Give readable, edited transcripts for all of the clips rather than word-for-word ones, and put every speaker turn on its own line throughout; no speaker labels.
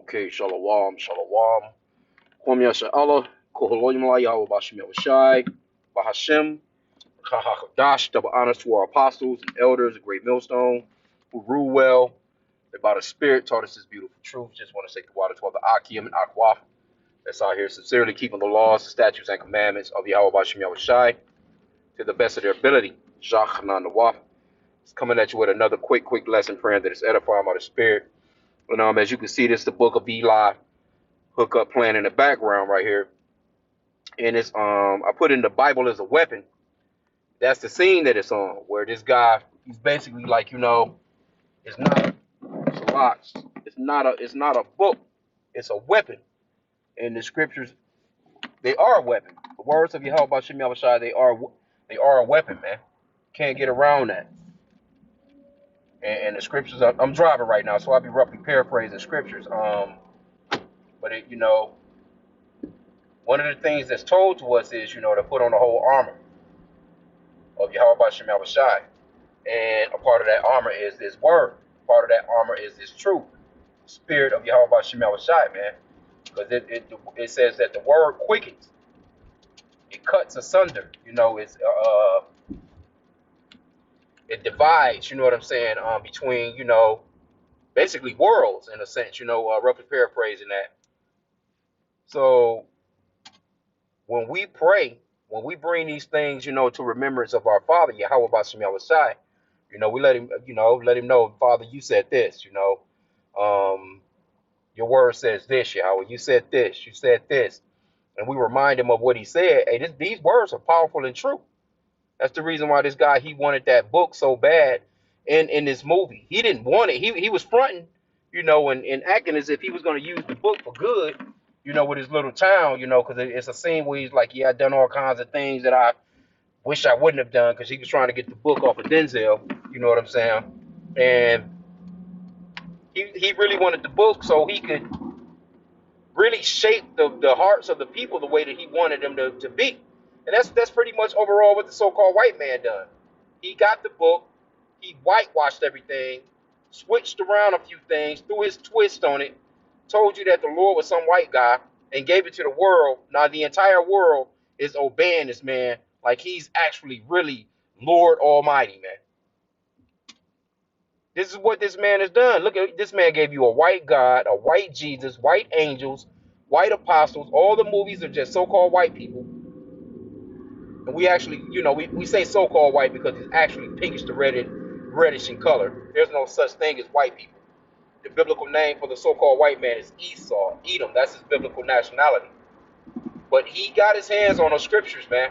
Okay, shalom, shalom. Kwam Yasha Allah, Koholoyim Yahweh Bashim Yahushai, Bahashem, Kahakadash, double honors to our apostles and elders, a great millstone, who rule well, that by the Spirit taught us this beautiful truth. Just want to say the water to all the H.I.M and Akwaf that's out here sincerely keeping the laws, the statutes, and commandments of Yahweh Bashim Yahushai to the best of their ability. Shachnan Nawaf. It's coming at you with another quick lesson praying that is edifying by the Spirit. And as you can see, this is the book of ELI. Hookup playing in the background right here, and it's I put in the Bible as a weapon. That's the scene that it's on, where this guy, he's basically like, it's not it's not a book, it's a weapon. And the scriptures, they are a weapon. The words of Yahweh Bashim Yahushai, they are a weapon, man. Can't get around that. And the scriptures, I'm driving right now, so I'll be roughly paraphrasing scriptures. But one of the things that's told to us is, to put on the whole armor of Yahweh Bashim Yahushai. And a part of that armor is this word. Part of that armor is this truth. Spirit of Yahweh Bashim Yahushai, man. Because it says that the word quickens. It cuts asunder. It divides, you know what I'm saying, between, basically worlds in a sense, roughly paraphrasing that. So when we pray, when we bring these things, to remembrance of our Father, Yahweh Bashim Yahushai, we let him know, Father, you said this, your word says this, Yahweh, you said this. And we remind him of what he said. Hey, these words are powerful and true. That's the reason why this guy, he wanted that book so bad in this movie. He didn't want it. He was fronting, and acting as if he was going to use the book for good, with his little town, because it's a scene where he's like, yeah, I've done all kinds of things that I wish I wouldn't have done, because he was trying to get the book off of Denzel, you know what I'm saying? And he really wanted the book so he could really shape the hearts of the people the way that he wanted them to be. And that's pretty much overall what the so-called white man done. He got the book, he whitewashed everything, switched around a few things, threw his twist on it, told you that the Lord was some white guy, and gave it to the world. Now the entire world is obeying this man like he's actually really Lord Almighty, man. This is what this man has done. Look at this man gave you a white God, a white Jesus, white angels, white apostles. All the movies are just so-called white people. And we actually, we say so-called white because it's actually pinkish to reddish in color. There's no such thing as white people. The biblical name for the so-called white man is Esau, Edom. That's his biblical nationality. But he got his hands on those scriptures, man.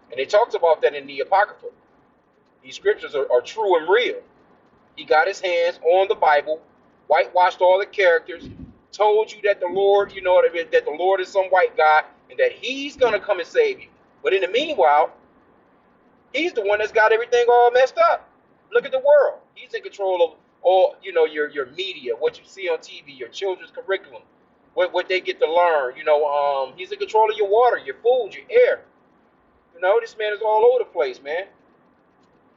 And it talks about that in the Apocrypha. These scriptures are true and real. He got his hands on the Bible, whitewashed all the characters, told you that the Lord, that the Lord is some white guy, and that he's going to come and save you. But in the meanwhile, he's the one that's got everything all messed up. Look at the world. He's in control of all, your media, what you see on TV, your children's curriculum, what they get to learn. He's in control of your water, your food, your air. This man is all over the place, man.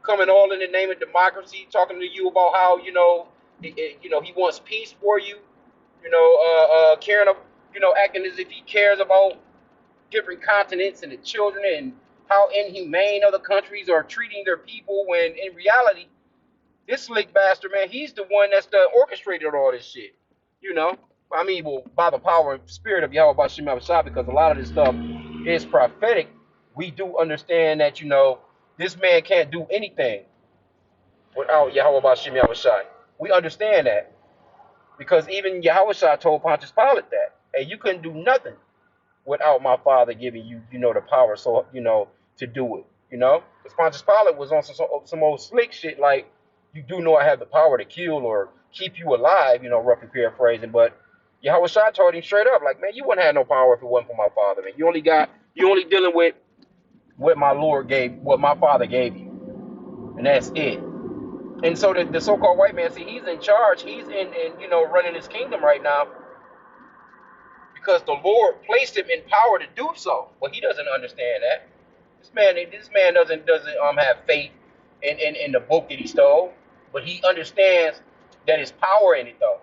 Coming all in the name of democracy, talking to you about how, he wants peace for you, caring of, acting as if he cares about different continents and the children and how inhumane other countries are treating their people, when in reality, this slick bastard, man, he's the one that's orchestrated all this shit, by the power and spirit of Yahweh Bashim Yahushai, because a lot of this stuff is prophetic. We do understand that, this man can't do anything without Yahweh Bashim Yahushai. We understand that. Because even Yahushua told Pontius Pilate that. Hey, you couldn't do nothing without my Father giving you, the power, so, to do it, Because Pontius Pilate was on some old slick shit like, you do know I have the power to kill or keep you alive, roughly paraphrasing. But Yahushua told him straight up, like, man, you wouldn't have no power if it wasn't for my Father, man. You only dealing with what my Lord gave, what my Father gave you. And that's it. And so the so-called white man, see, he's in charge. He's in running his kingdom right now because the Lord placed him in power to do so. But he doesn't understand that. This man doesn't have faith in the book that he stole. But he understands that there's power in it, though.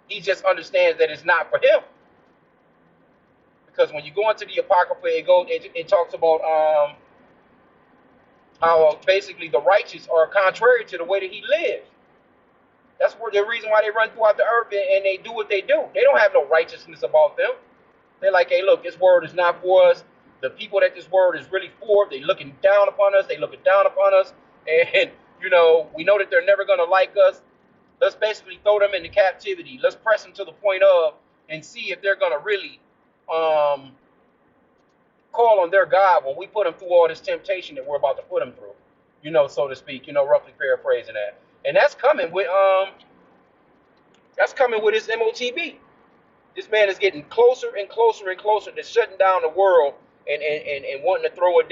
He just understands that it's not for him. Because when you go into the Apocrypha, it talks about how basically the righteous are contrary to the way that he lives. That's where the reason why they run throughout the earth and they do what they do. They don't have no righteousness about them. They're like, hey, look, this word is not for us. The people that this word is really for, they looking down upon us. They looking down upon us. And, we know that they're never going to like us. Let's basically throw them into captivity. Let's press them to the point of and see if they're going to really call on their God when we put them through all this temptation that we're about to put them through, so to speak, roughly paraphrasing that. And that's coming with his MOTB. This man is getting closer and closer and closer to shutting down the world and wanting to throw a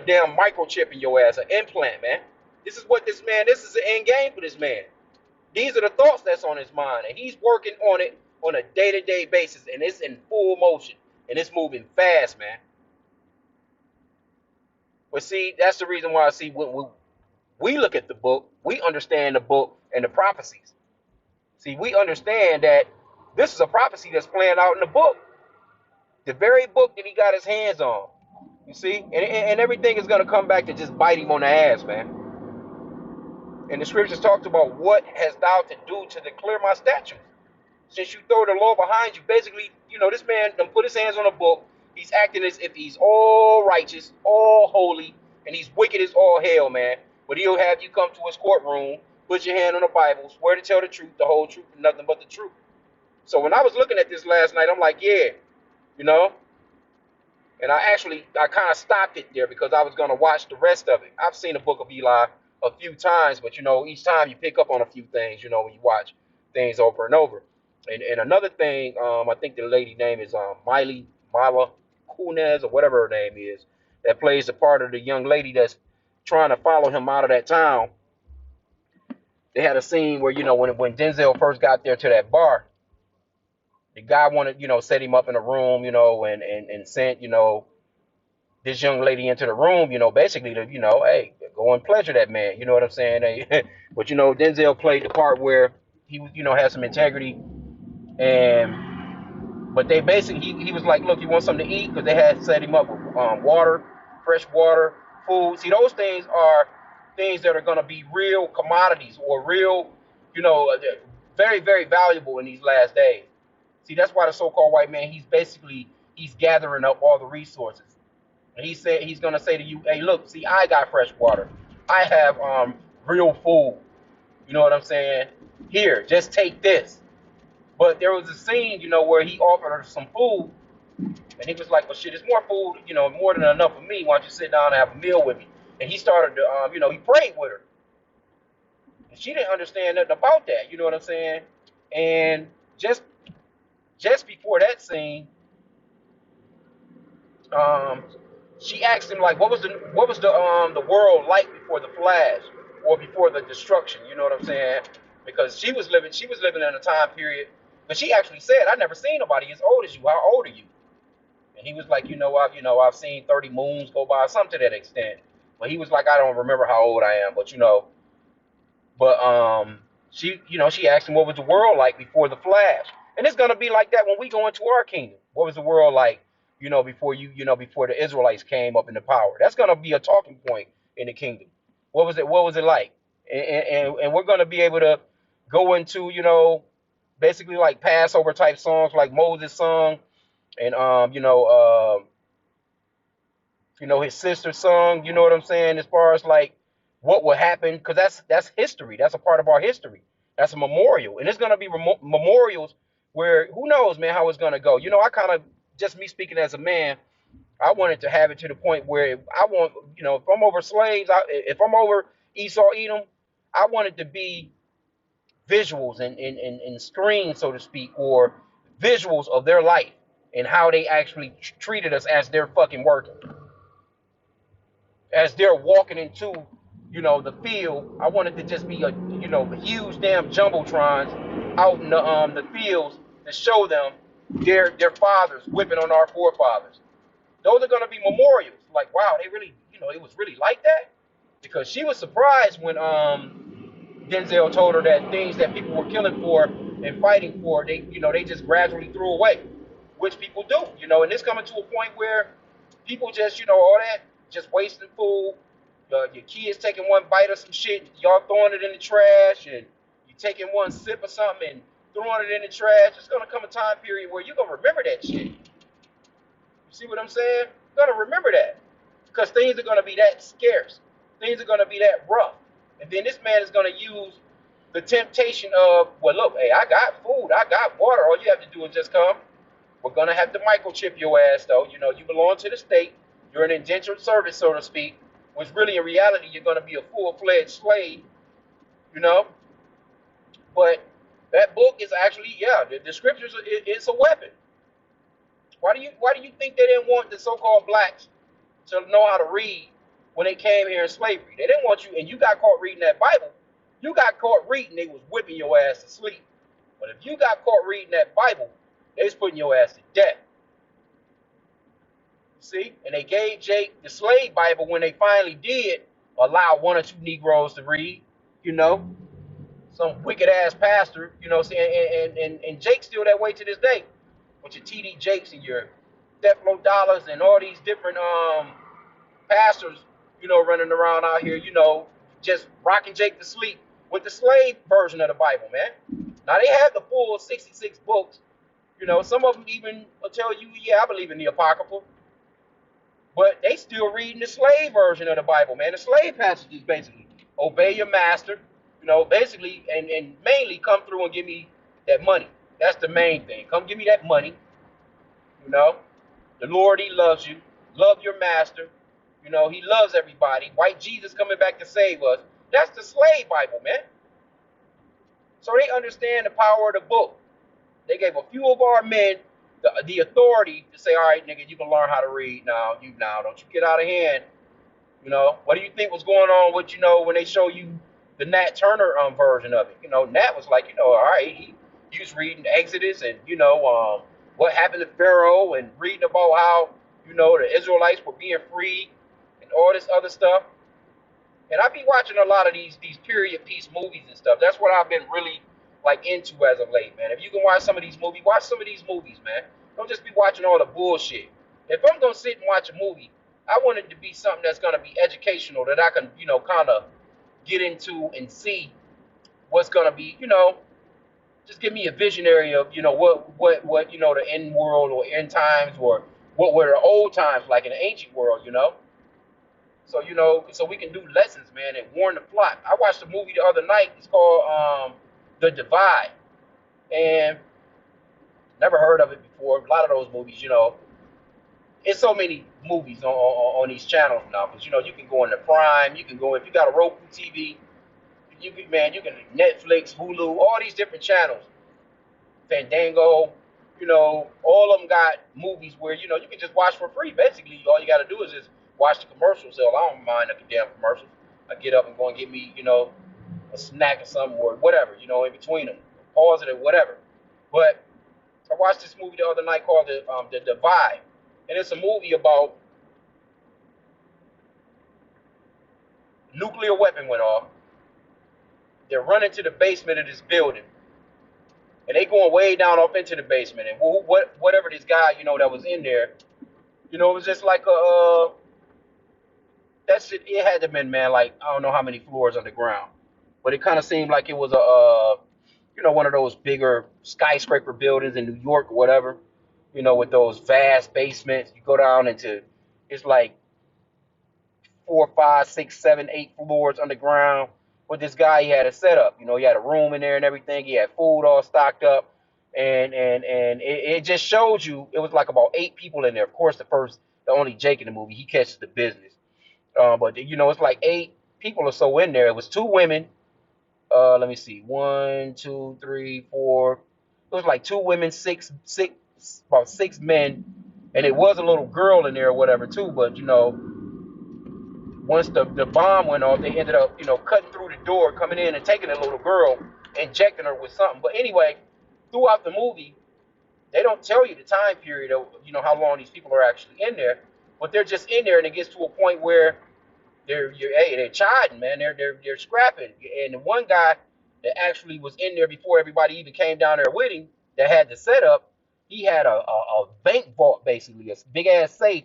damn microchip in your ass, an implant, man. This is the end game for this man. These are the thoughts that's on his mind, and he's working on it on a day-to-day basis, and it's in full motion, and it's moving fast, man. But see, that's the reason why when we look at the book, we understand the book and the prophecies. See, we understand that this is a prophecy that's playing out in the book, the very book that he got his hands on. You see, and everything is going to come back to just bite him on the ass, man. And the scriptures talked about what hast thou to do to declare my statutes. Since you throw the law behind you, basically, this man done put his hands on a book. He's acting as if he's all righteous, all holy, and he's wicked as all hell, man. But he'll have you come to his courtroom, put your hand on the Bible, swear to tell the truth, the whole truth, and nothing but the truth. So when I was looking at this last night, I'm like, yeah, you know. And I kind of stopped it there because I was going to watch the rest of it. I've seen the book of Eli a few times, but, each time you pick up on a few things, when you watch things over and over. And another thing, I think the lady name is Mala Kunis or whatever her name is, that plays the part of the young lady that's trying to follow him out of that town. They had a scene where, when Denzel first got there to that bar, the guy wanted, set him up in a room, and sent, this young lady into the room, basically to, hey, go and pleasure that man. You know what I'm saying? But, Denzel played the part where he, had some integrity. But they basically, he was like, look, you want something to eat? Because they had set him up with water, fresh water, food. See, those things are things that are going to be real commodities or real, very, very valuable in these last days. See, that's why the so-called white man, he's gathering up all the resources. And he said he's gonna say to you, hey, look, see, I got fresh water. I have real food. You know what I'm saying? Here, just take this. But there was a scene, where he offered her some food, and he was like, well, shit, it's more food, more than enough for me. Why don't you sit down and have a meal with me? And he started to, he prayed with her. And she didn't understand nothing about that. You know what I'm saying? And just before that scene, she asked him like, what was the world like before the flash or before the destruction? You know what I'm saying? Because she was living in a time period, but she actually said, I never seen nobody as old as you. How old are you? And he was like, I've seen 30 moons go by, something to that extent. But he was like, I don't remember how old I am, but she asked him what was the world like before the flash. And it's gonna be like that when we go into our kingdom. What was the world like, before the Israelites came up into power? That's gonna be a talking point in the kingdom. What was it like? And we're gonna be able to go into, basically like Passover type songs like Moses sung and his sister sung, you know what I'm saying, as far as like what will happen, because that's history. That's a part of our history. That's a memorial. And it's going to be memorials where who knows, man, how it's going to go. I kind of, just me speaking as a man, I wanted to have it to the point where I want, if I'm over slaves, if I'm over Esau, Edom, I want it to be visuals and screens, so to speak, or visuals of their life and how they actually treated us as they're fucking working. As they're walking into, the field. I want it to just be a, huge damn jumbotrons out in the fields to show them their fathers whipping on our forefathers. Those are gonna be memorials. Like, wow, they really, it was really like that. Because she was surprised when Denzel told her that things that people were killing for and fighting for, they just gradually threw away, which people do, and it's coming to a point where people just, all that, just wasting food. Your kids taking one bite of some shit, y'all throwing it in the trash, and you taking one sip of something and throwing it in the trash. It's gonna come a time period where you're gonna remember that shit. You see what I'm saying? You're gonna remember that because things are gonna be that scarce. Things are gonna be that rough, and then this man is gonna use the temptation of, well, look, hey, I got food, I got water. All you have to do is just come. We're gonna have to microchip your ass, though. You belong to the state. You're an indentured servant, so to speak. Which really, in reality, you're gonna be a full-fledged slave. You know. But that book is actually, yeah, the scriptures. It's a weapon. Why do you think they didn't want the so-called blacks to know how to read when they came here in slavery? They didn't want you, and you got caught reading that Bible. You got caught reading, they was whipping your ass to sleep. But if you got caught reading that Bible, they was putting your ass to death. See? And they gave Jake the slave Bible when they finally did allow one or two Negroes to read, you know. Some wicked ass pastor, and Jake's still that way to this day. With your TD Jakes and your Deflo Dollars and all these different pastors, running around out here, just rocking Jake to sleep with the slave version of the Bible, man. Now they have the full 66 books. Some of them even will tell you, yeah, I believe in the Apocrypha. But they still reading the slave version of the Bible, man. The slave passages basically obey your master, basically, and mainly come through and give me that money. That's the main thing. Come give me that money, you know. The Lord, he loves you. Love your master. He loves everybody. White Jesus coming back to save us. That's the slave Bible, man. So they understand the power of the book. They gave a few of our men the authority to say, all right, nigga, you can learn how to read now. Don't you get out of hand. What do you think was going on with, when they show you the Nat Turner version of it? Nat was like, all right, he was reading Exodus and, what happened to Pharaoh and reading about how, the Israelites were being freed and all this other stuff. And I be watching a lot of these period piece movies and stuff. That's what I've been really like into as of late, man. If you can watch some of these movies, watch some of these movies, man. Don't just be watching all the bullshit. If I'm gonna sit and watch a movie, I want it to be something that's gonna be educational that I can, kind of get into and see what's gonna be, just give me a visionary of, what the end world or end times or what were the old times like in the ancient world. So so we can do lessons, man, and warn the flock. I watched a movie the other night. It's called The Divide, and never heard of it before. A lot of those movies, it's so many movies on these channels now. Because you can go into Prime, you can go if you got a Roku TV, you can Netflix, Hulu, all these different channels, Fandango. All of them got movies where you can just watch for free. Basically, all you got to do is just watch the commercials. So I don't mind the damn commercials. I get up and go and get me, a snack or something or whatever, in between them, pause it or whatever. But I watched this movie the other night called the Divide, and it's a movie about nuclear weapon went off. They're running to the basement of this building, and they going way down off into the basement. And whatever this guy, that was in there, it was just like that shit. It had to been, man, like I don't know how many floors underground, but it kind of seemed like it was one of those bigger skyscraper buildings in New York or whatever, with those vast basements. You go down into, it's like 4, 5, 6, 7, 8 floors underground. With this guy, he had a setup. He had a room in there and everything. He had food all stocked up, and it just showed you. It was like about 8 people in there. Of course, the only Jake in the movie, he catches the business. But it's like 8 people or so in there. It was 2 women. Let me see, 1, 2, 3, 4. It was like 2 women, about 6 men, and it was a little girl in there or whatever too. But once the bomb went off, they ended up cutting through the door, coming in and taking the little girl, injecting her with something. But anyway, throughout the movie, they don't tell you the time period of how long these people are actually in there, but they're just in there, and it gets to a point where they're chiding, man. They're scrapping. And the one guy that actually was in there before everybody even came down there with him, that had the setup, he had a bank vault, basically a big ass safe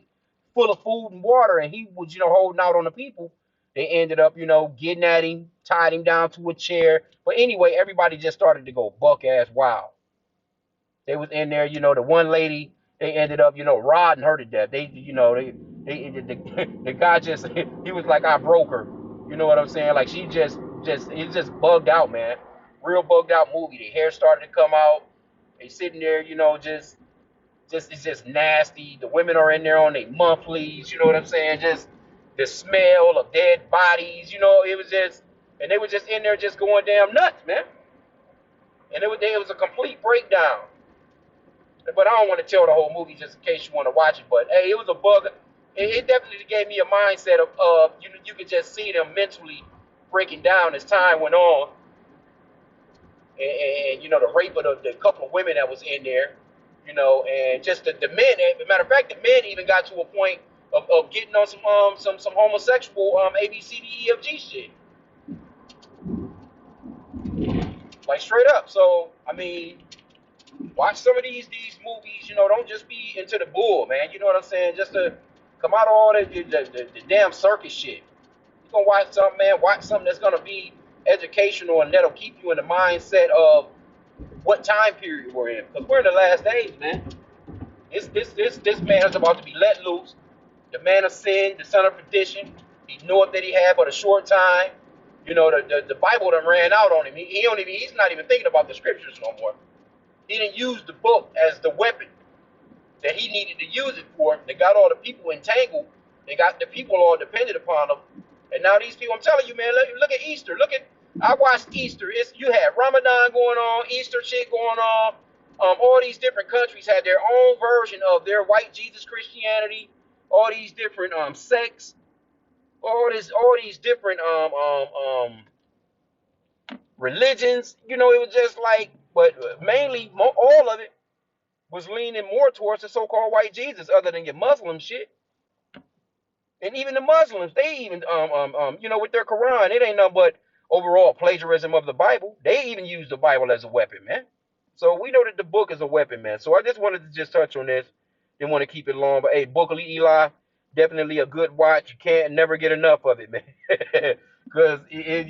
full of food and water, and he was holding out on the people. They ended up getting at him, tied him down to a chair. But anyway, everybody just started to go buck ass wild. They was in there, the one lady, they ended up, rodding her to death. The guy just, he was like, I broke her. You know what I'm saying? Like she it's just bugged out, man. Real bugged out movie. The hair started to come out. They sitting there, it's just nasty. The women are in there on their monthlies. You know what I'm saying? Just the smell of dead bodies. It was just, and they were just in there just going damn nuts, man. And it was a complete breakdown. But I don't want to tell the whole movie just in case you want to watch it. But hey, it was a bug. It definitely gave me a mindset of you could just see them mentally breaking down as time went on, and the rape of the couple of women that was in there, and just the men. As a matter of fact, the men even got to a point of getting on some homosexual ABCDEFG shit, like straight up. So I mean, watch some of these movies. Don't just be into the bull, man. You know what I'm saying? Just to come out of all the damn circus shit. You're gonna watch something, man. Watch something that's gonna be educational and that'll keep you in the mindset of what time period we're in. Because we're in the last days, man. This man is about to be let loose. The man of sin, the son of perdition. He knoweth that he had but a short time. The Bible done ran out on him. He's not even thinking about the scriptures no more. He didn't use the book as the weapon that he needed to use it for. They got all the people entangled. They got the people all dependent upon them. And now these people, I'm telling you, man, look at Easter. I watched Easter. You had Ramadan going on, Easter shit going on. All these different countries had their own version of their white Jesus Christianity. All these different sects. All these different religions. It was just like, but mainly all of it was leaning more towards the so-called white Jesus, other than your Muslim shit. And even the Muslims, they even with their Quran, it ain't nothing but overall plagiarism of the Bible. They even use the Bible as a weapon, man. So we know that the book is a weapon, man. So I just wanted to just touch on this. Didn't want to keep it long, but hey, Book of Eli, definitely a good watch. You can't never get enough of it, man. Because it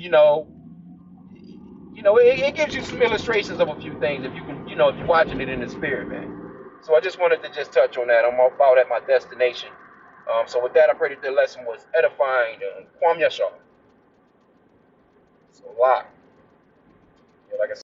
gives you some illustrations of a few things if you can, if you're watching it in the spirit, man. So I just wanted to just touch on that. I'm about at my destination. So with that, I pray that the lesson was edifying. Kwam Yasha. So a lot. Like I said.